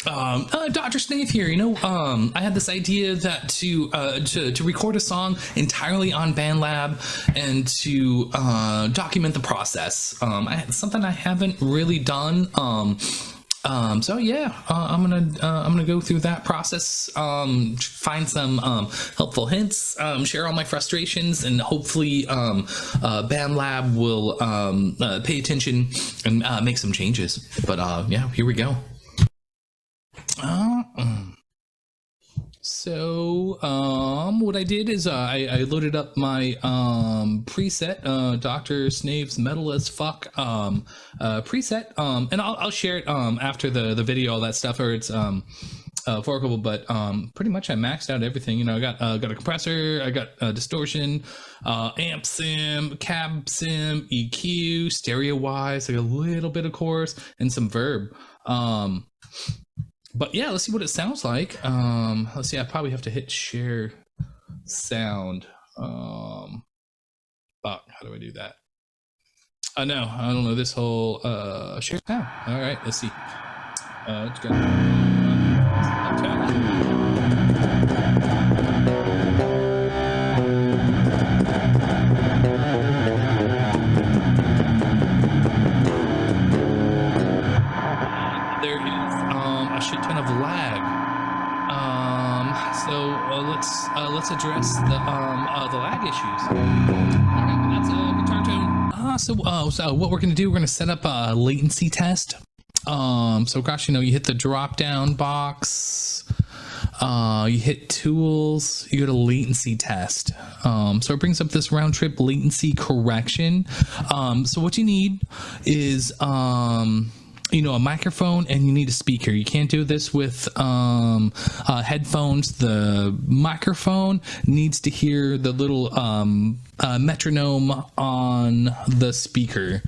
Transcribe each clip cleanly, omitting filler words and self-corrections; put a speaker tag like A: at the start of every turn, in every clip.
A: Dr. Snave here. I had this idea that to record a song entirely on Bandlab and to document the process. Something I haven't really done. So yeah, I'm gonna go through that process, find some helpful hints, share all my frustrations, and hopefully Bandlab will pay attention and make some changes. But yeah, here we go. So what I did is I loaded up my preset, Dr. Snave's Metal as Fuck preset, and I'll share it after the video, all that stuff, or it's workable. But pretty much I maxed out everything. I got a compressor, I got distortion, amp sim, cab sim, EQ, stereo wise, like a little bit of chorus, and some verb. But yeah, let's see what it sounds like. Let's see, I probably have to hit share sound. Fuck, how do I do that? No, I don't know this whole share sound. All right, let's see. Let's go. There is a shit ton of lag. So let's address the lag issues. All right, that's a guitar tone. So what we're gonna do, we're gonna set up a latency test. So gosh, you hit the drop down box, you hit tools, you go to latency test. So it brings up this round trip latency correction. So what you need is a microphone, and you need a speaker. You can't do this with headphones. The microphone needs to hear the little metronome on the speaker.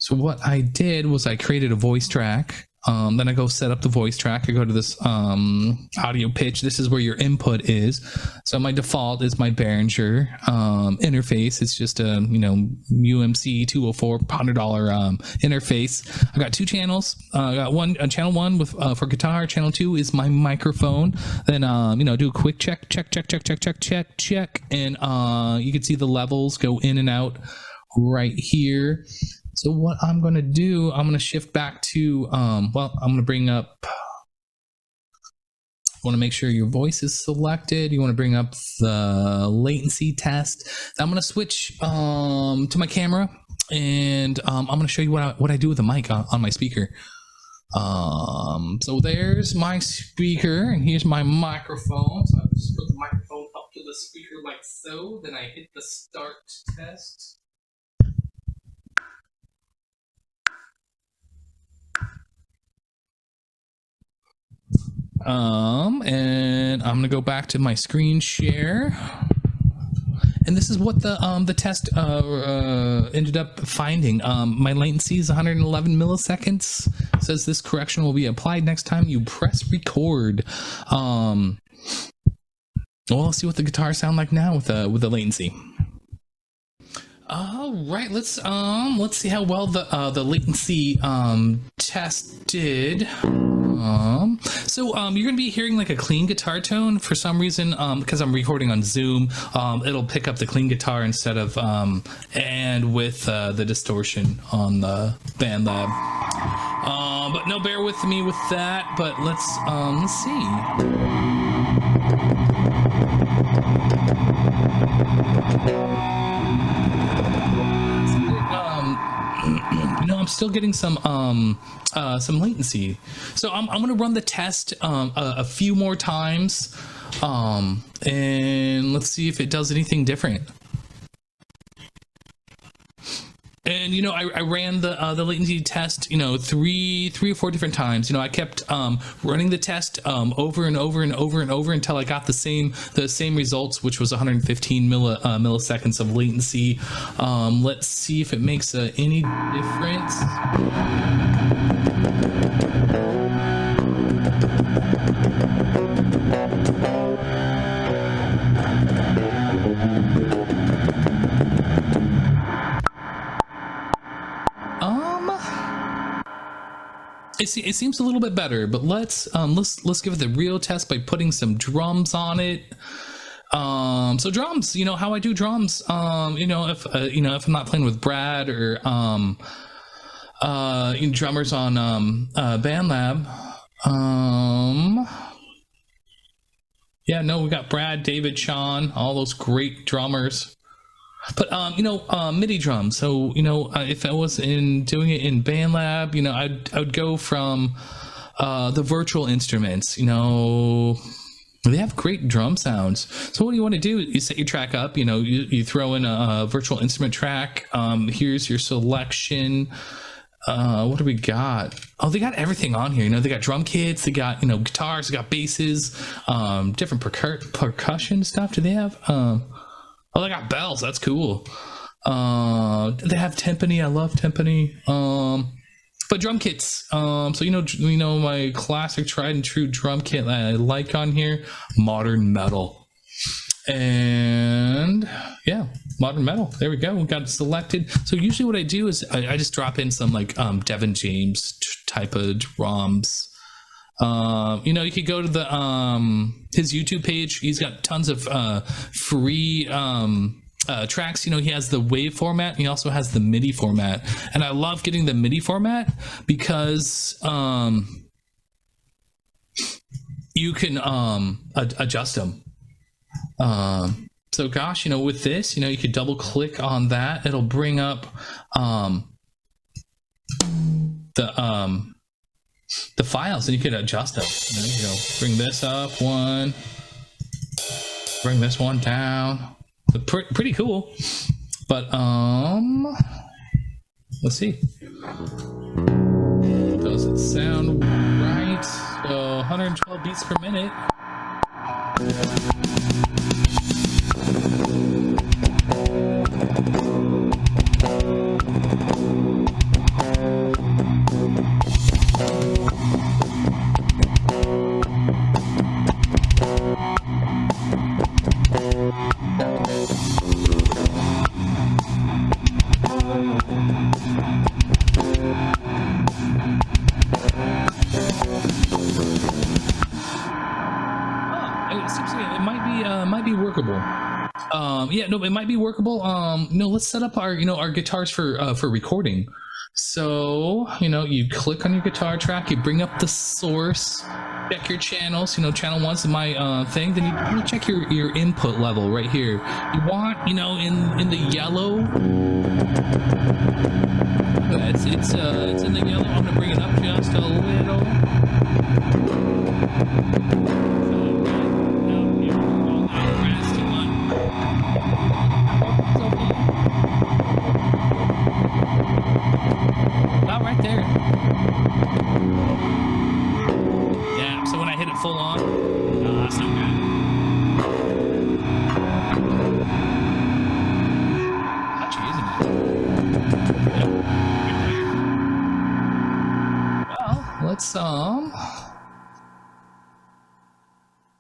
A: So what I did was I created a voice track. Then I go set up the voice track. I go to this audio pitch. This is where your input is. So my default is my Behringer interface. It's just a UMC 204 $100 interface. I got two channels. I got channel one with for guitar. Channel two is my microphone. Then do a quick check, and you can see the levels go in and out right here. So what I'm going to do, I'm going to shift back to, I'm going to bring up, want to make sure your voice is selected. You want to bring up the latency test. I'm going to switch to my camera, and I'm going to show you what I do with the mic on my speaker. So there's my speaker, and here's my microphone. So I just put the microphone up to the speaker like so. Then I hit the start test. And I'm gonna go back to my screen share, and this is what the test ended up finding. My latency is 111 milliseconds. It says this correction will be applied next time you press record. Well, let's see what the guitars sound like now with the latency. All right, let's see how well the latency test did. So you're gonna be hearing like a clean guitar tone for some reason, because I'm recording on Zoom. It'll pick up the clean guitar instead of and with the distortion on the Bandlab. But no, bear with me with that. But let's see. I'm still getting some latency, so I'm gonna run the test a few more times, and let's see if it does anything different. And I ran the latency test three or four different times. I kept running the test over and over and over and over until I got the same results, which was 115 milliseconds of latency. Let's see if it makes any difference. it seems a little bit better, but let's give it the real test by putting some drums on it. So drums, you know how I do drums. You know, if I'm not playing with Brad or drummers on Bandlab. Yeah, no, we got Brad, David, Sean, all those great drummers. But MIDI drums. So if I was doing it in Bandlab, I would go from the virtual instruments. They have great drum sounds. So what do you want to do? You set your track up. You throw in a virtual instrument track. Here's your selection. What do we got? Oh, they got everything on here. They got drum kits, they got guitars, they got basses, different percussion stuff. Do they have oh, they got bells. That's cool. They have timpani. I love timpani. But drum kits. So my classic tried and true drum kit that I like on here, modern metal. And yeah, modern metal. There we go. We got it selected. So usually what I do is I just drop in some like Devin James type of drums. You could go to the his YouTube page. He's got tons of free tracks. He has the WAV format. He also has the MIDI format, and I love getting the MIDI format because you can adjust them. So gosh, with this, you could double click on that. It'll bring up the files, and you can adjust them. Bring this up one, bring this one down. Pretty cool. But let's see. Does it sound right? So 112 beats per minute. It might be workable. Let's set up our guitars for recording. So you click on your guitar track, you bring up the source, check your channels. Channel 1's my thing. Then you check your input level right here. You want in the yellow. It's in the yellow. I'm gonna bring it up just a little. About right there. Yeah, so when I hit it full on, that's not good. Touchy, isn't it? Well,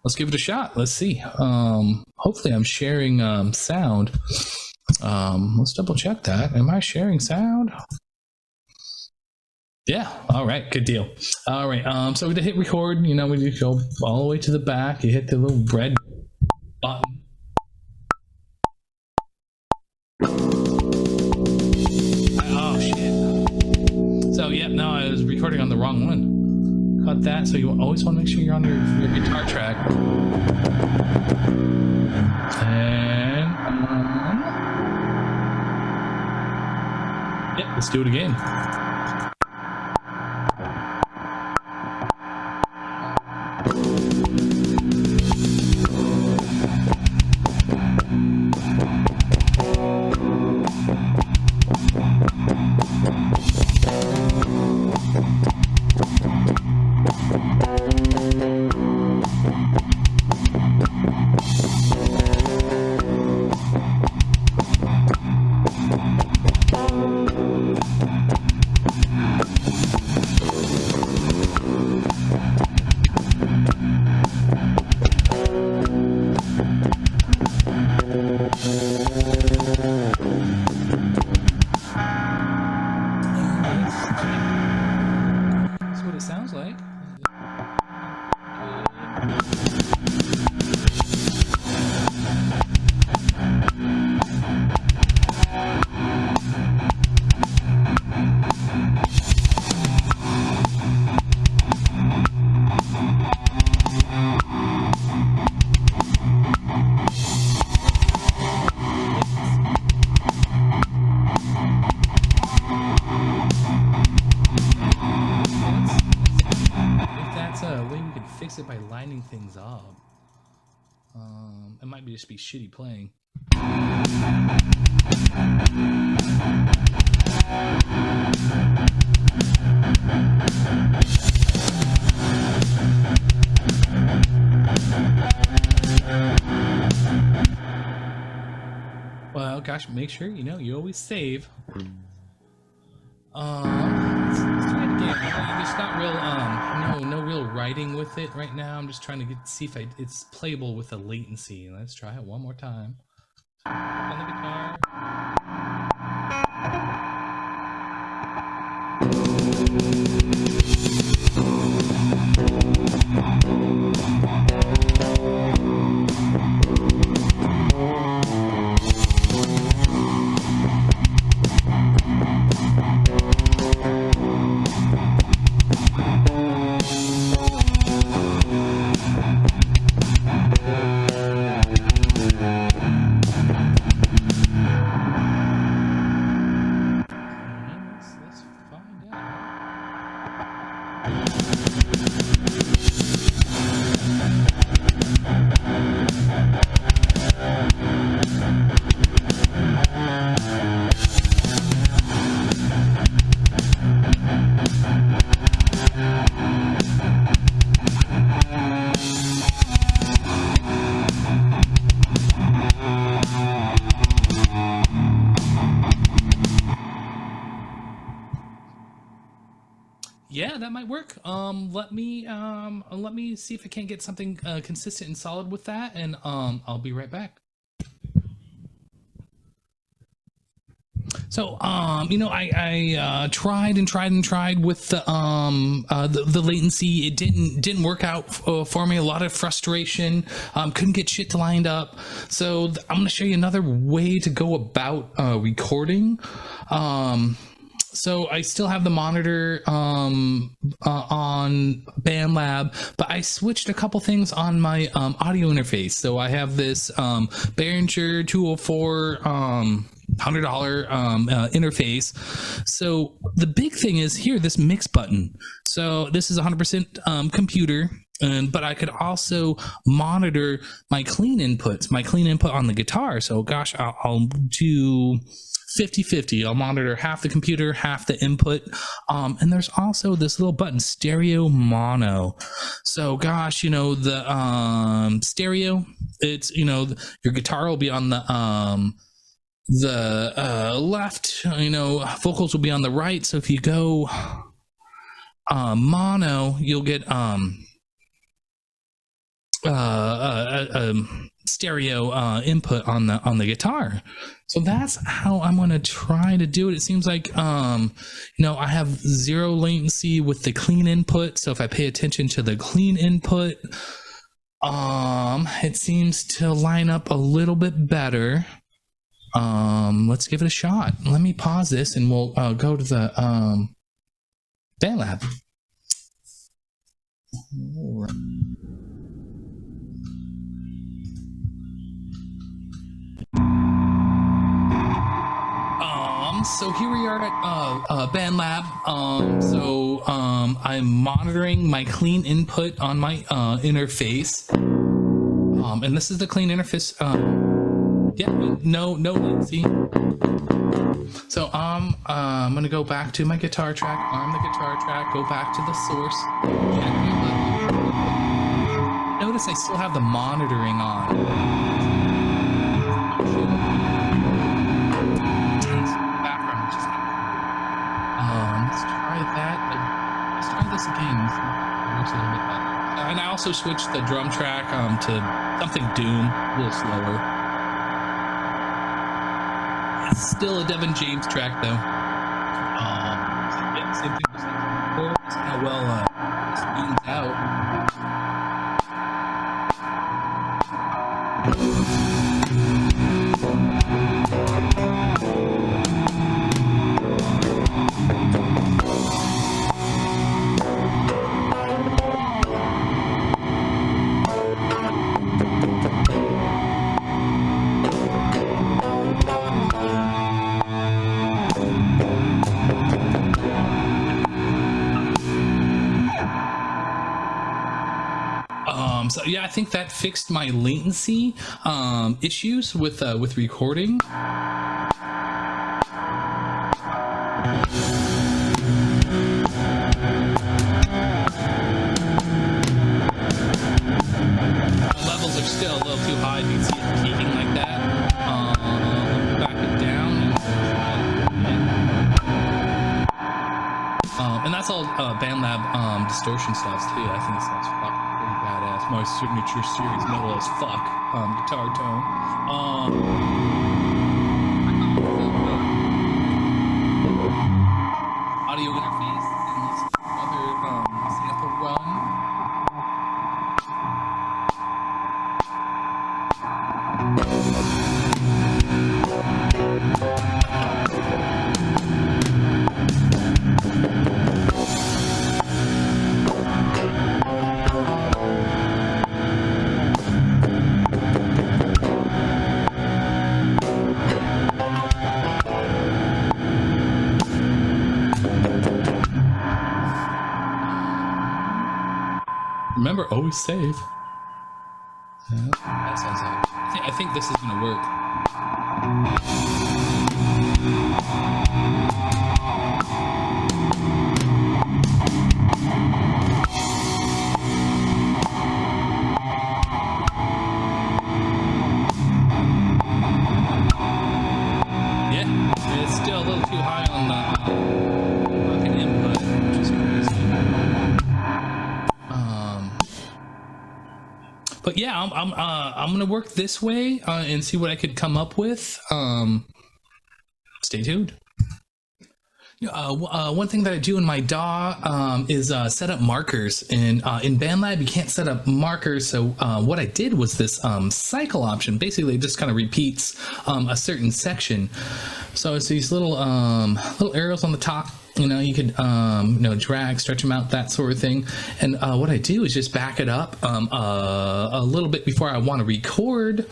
A: let's give it a shot. Let's see. Hopefully I'm sharing sound. Let's double check that. Am I sharing sound? Yeah. All right. Good deal. All right. So we hit record. We just go all the way to the back. You hit the little red button. Oh shit. So yeah. No, I was recording on the wrong one. Cut that. So you always want to make sure you're on your guitar track. And yeah. Let's do it again. lining things up. It might just be shitty playing. Well, gosh, make sure you always save. Let's try it again. There's not real no real writing with it right now. I'm just trying to see if it's playable with a latency. Let's try it one more time. On the guitar. Yeah, that might work. Let me see if I can't get something consistent and solid with that, and I'll be right back. So, I tried with the latency. It didn't work out for me. A lot of frustration. Couldn't get shit lined up. So I'm going to show you another way to go about recording. So I still have the monitor on Bandlab, but I switched a couple things on my audio interface. So I have this Behringer 204 $100 interface. So the big thing is here, this mix button. So this is 100% computer, but I could also monitor my clean input on the guitar. So gosh, I'll do 50-50. I'll monitor half the computer, half the input. And there's also this little button, stereo mono. So gosh, the stereo, it's, your guitar will be on the left, vocals will be on the right. So if you go mono, you'll get stereo input on the guitar. So that's how I'm going to try to do it. It seems like I have zero latency with the clean input. So if I pay attention to the clean input, it seems to line up a little bit better. Let's give it a shot. Let me pause this and we'll go to the Bandlab. All right. So here we are at Bandlab. I'm monitoring my clean input on my interface. And this is the clean interface. Yeah, no latency. So I'm gonna go back to my guitar track, arm the guitar track, go back to the source. Notice I still have the monitoring on. Let's try that. Let's try this again. And I also switched the drum track to something doom, a little slower. It's still a Devin James track though. Yeah, same thing. It's how well it zooms out. So yeah, I think that fixed my latency issues with recording. Levels are still a little too high. You can see it peaking like that. Back it down. And that's all Bandlab distortion stuff too. I think it sounds fucking pretty badass. My signature series metal as fuck guitar tone. Audio interface and this other sample run. Remember, always save. That sounds like. I think this is gonna work. Yeah, it's still a little too high on the fucking input, which is crazy. But yeah, I'm gonna work this way and see what I could come up with. Stay tuned. One thing that I do in my DAW is set up markers, and in Bandlab you can't set up markers. So what I did was this cycle option. Basically, it just kind of repeats a certain section. So it's these little arrows on the top. You know, you could drag, stretch them out, that sort of thing. And what I do is just back it up a little bit before I want to record,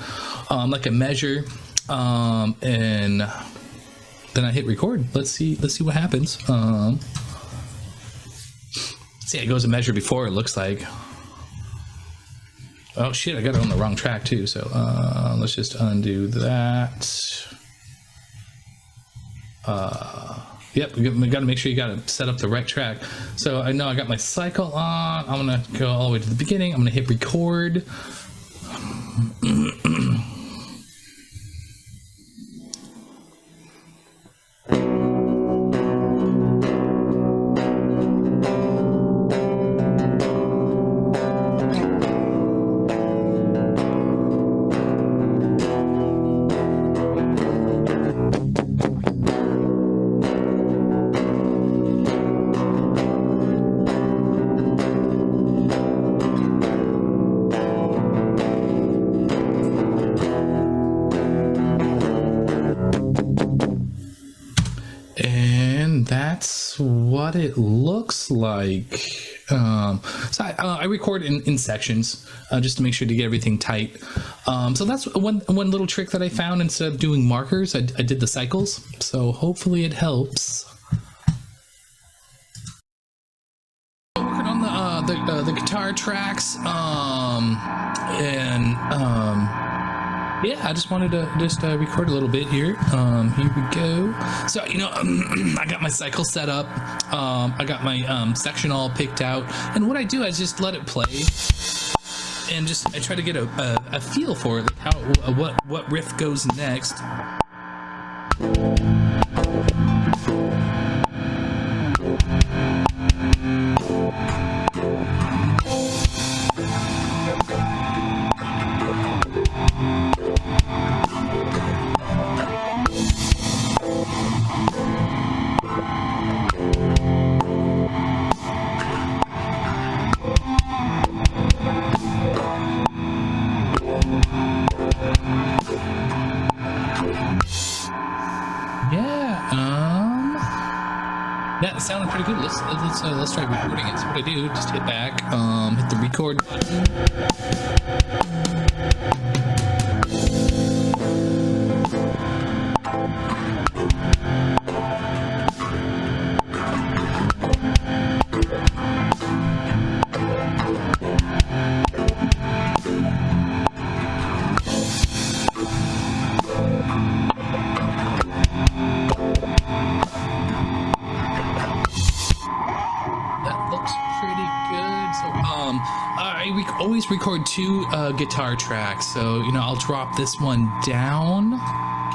A: like a measure, and then I hit record. Let's see what happens. See, it goes a measure before, it looks like. Oh shit, I got it on the wrong track too. So let's just undo that. Yep, we got to make sure you got to set up the right track. So I know I got my cycle on. I'm gonna go all the way to the beginning. I'm gonna hit record. That's what it looks like. So I record in sections just to make sure to get everything tight. So that's one little trick that I found. Instead of doing markers, I did the cycles. So hopefully it helps. Working on the guitar tracks, yeah, I just wanted to record a little bit here. Here we go. So, I got my cycle set up. I got my section all picked out. And what I do is just let it play. And I try to get a feel for it, like what riff goes next. Yeah, it sounded pretty good. Let's try recording it. So what I do, just hit back, hit the record button. to record two guitar tracks. So, you know, I'll drop this one down,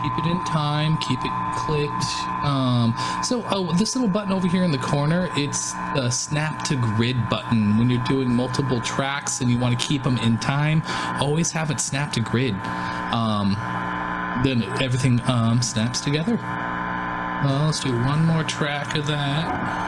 A: keep it in time, keep it clicked. This little button over here in the corner, it's the snap to grid button. When you're doing multiple tracks and you want to keep them in time, always have it snap to grid. Then everything snaps together. Well, let's do one more track of that.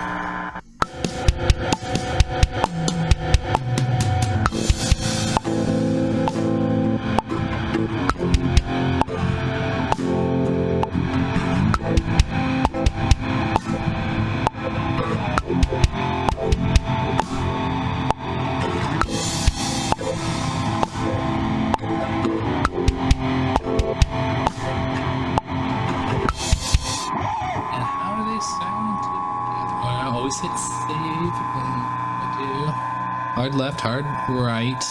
A: Hit save. I do. Hard left, hard right.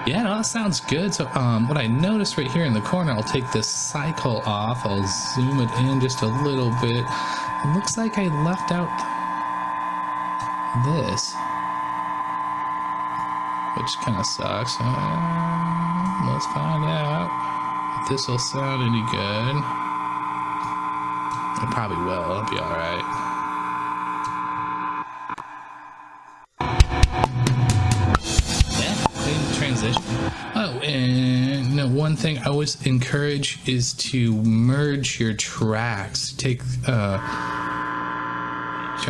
A: Yeah, no, that sounds good. So what I noticed right here in the corner, I'll take this cycle off, I'll zoom it in just a little bit. It looks like I left out this, which kind of sucks. Let's find out if this will sound any good. It probably will. It'll be all right. Transition. Oh, and you know, one thing I always encourage is to merge your tracks. Try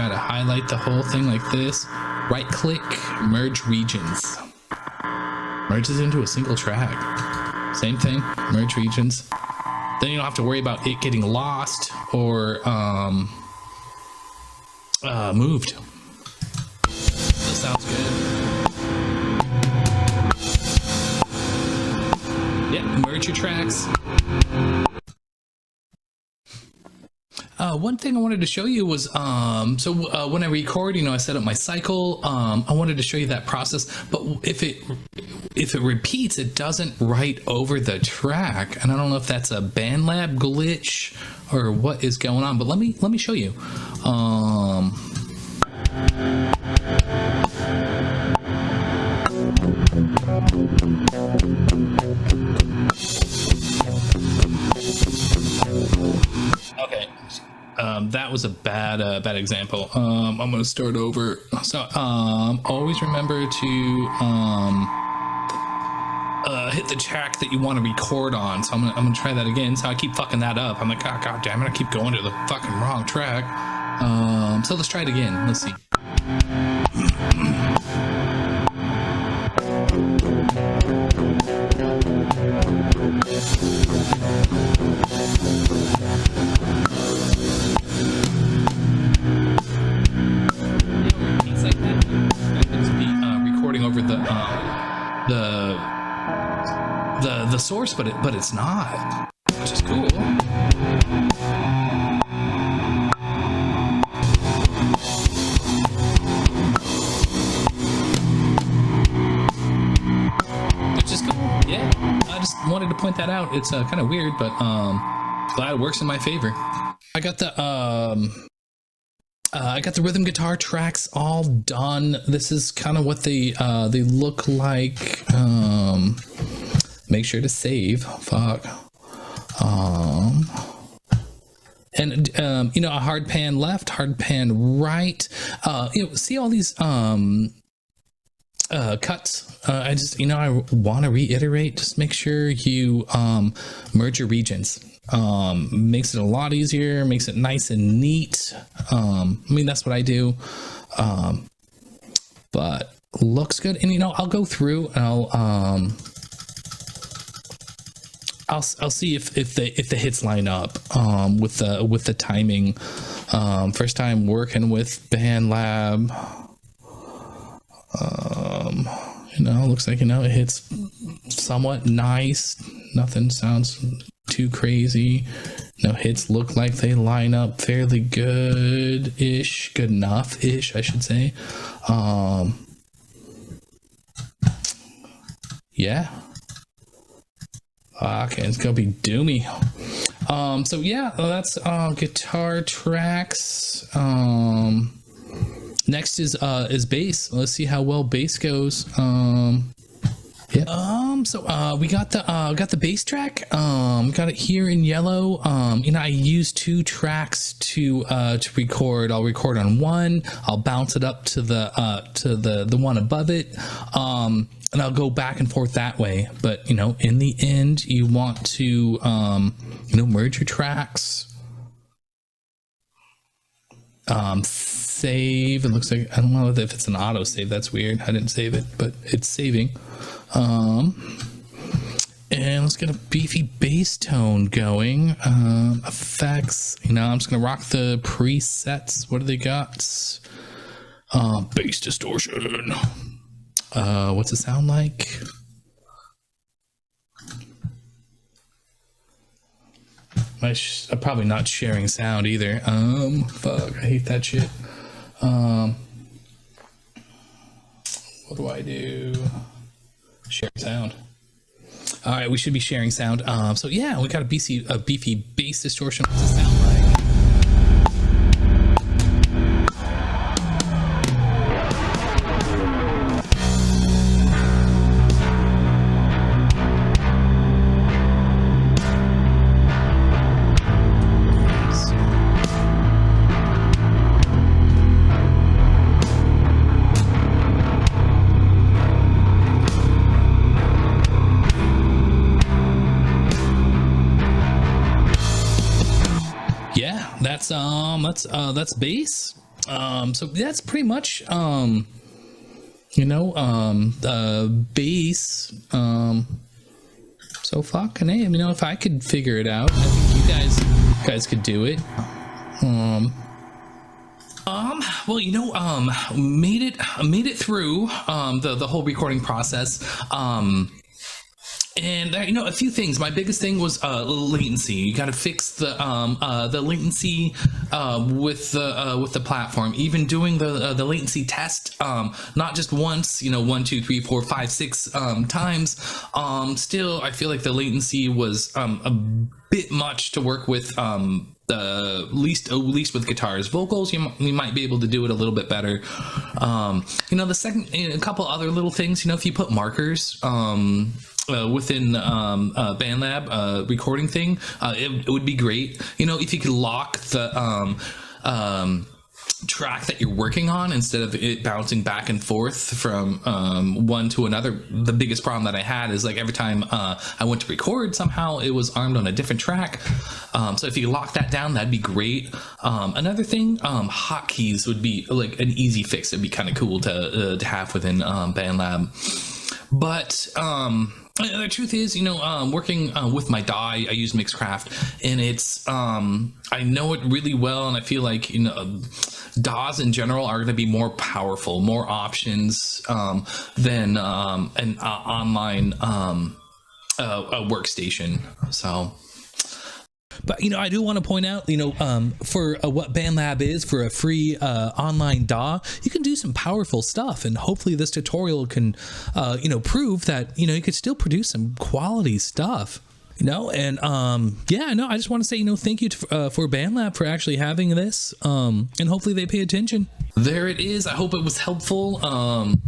A: to highlight the whole thing like this. Right click, merge regions. Merges into a single track. Same thing, merge regions. Then you don't have to worry about it getting lost or moved. That sounds good. Merge your tracks. One thing I wanted to show you was, when I record, you know, I set up my cycle. I wanted to show you that process, but if it repeats, it doesn't write over the track. And I don't know if that's a Bandlab glitch or what is going on, but let me show you. Okay, that was a bad example. I'm gonna start over. So always remember to hit the track that you want to record on. So I'm gonna try that again. So I keep fucking that up. I'm like, oh, god damn it, I keep going to the fucking wrong track. So let's try it again. Let's see. It's like that. It's recording over the source, but it's not, which is cool. Wanted to point that out. It's kind of weird, but glad it works in my favor. I got the rhythm guitar tracks all done. This is kind of what they look like. Make sure to save. Fuck. And you know, a hard pan left, hard pan right. You know, see all these cuts. I just, you know, I want to reiterate, just make sure you merge your regions. Makes it a lot easier, makes it nice and neat. I mean, that's what I do. But looks good. And you know, I'll go through and I'll see if the hits line up with the timing. First time working with Bandlab. You know, looks like, you know, it hits somewhat nice. Nothing sounds too crazy. No, hits look like they line up fairly good-ish, good enough-ish, I should say. Yeah. Okay, it's gonna be doomy. So yeah, that's guitar tracks. Next is bass. Let's see how well bass goes. Yeah. So we got the bass track. Got it here in yellow. You know, I use 2 tracks to record. I'll record on one. I'll bounce it up to the one above it. And I'll go back and forth that way. But you know, in the end, you want to you know, merge your tracks. Save. It looks like, I don't know if it's an auto save. That's weird. I didn't save it, but it's saving. And let's get a beefy bass tone going. Effects, you know, I'm just gonna rock the presets. What do they got? Bass distortion. What's it sound like? I'm probably not sharing sound either. Fuck, I hate that shit. What do I do? Share sound. All right, we should be sharing sound. So yeah, we got a beefy bass distortion. What's it sound like? That's bass. So that's pretty much you know, bass. So fucking A, you know, if I could figure it out, I think you guys could do it. Well, you know, made it through the whole recording process. And you know, a few things. My biggest thing was latency. You got to fix the latency with the platform. Even doing the latency test, not just once. You know, 1, 2, 3, 4, 5, 6 times. Still, I feel like the latency was a bit much to work with. At least with guitars. Vocals, you might be able to do it a little bit better. You know, a couple other little things. You know, if you put markers within Bandlab recording thing, it would be great. You know, if you could lock the track that you're working on instead of it bouncing back and forth from one to another. The biggest problem that I had is like every time I went to record, somehow it was armed on a different track. So if you lock that down, that'd be great. Another thing, hotkeys would be like an easy fix. It'd be kind of cool to have within Bandlab. But the truth is, you know, working with my DAW, I use Mixcraft, and it's I know it really well, and I feel like, you know, DAWs in general are going to be more powerful, more options than an online a workstation. So. But, you know, I do want to point out, you know, for what Bandlab is, for a free online DAW, you can do some powerful stuff. And hopefully this tutorial can, you know, prove that, you know, you could still produce some quality stuff, you know. And yeah, no, I just want to say, you know, thank you for Bandlab for actually having this. And hopefully they pay attention. There it is. I hope it was helpful.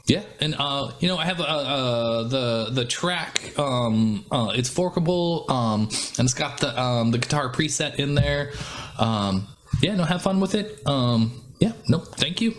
A: Yeah, and you know, I have the track. It's forkable, and it's got the guitar preset in there. Yeah, no, have fun with it. Yeah, no, thank you.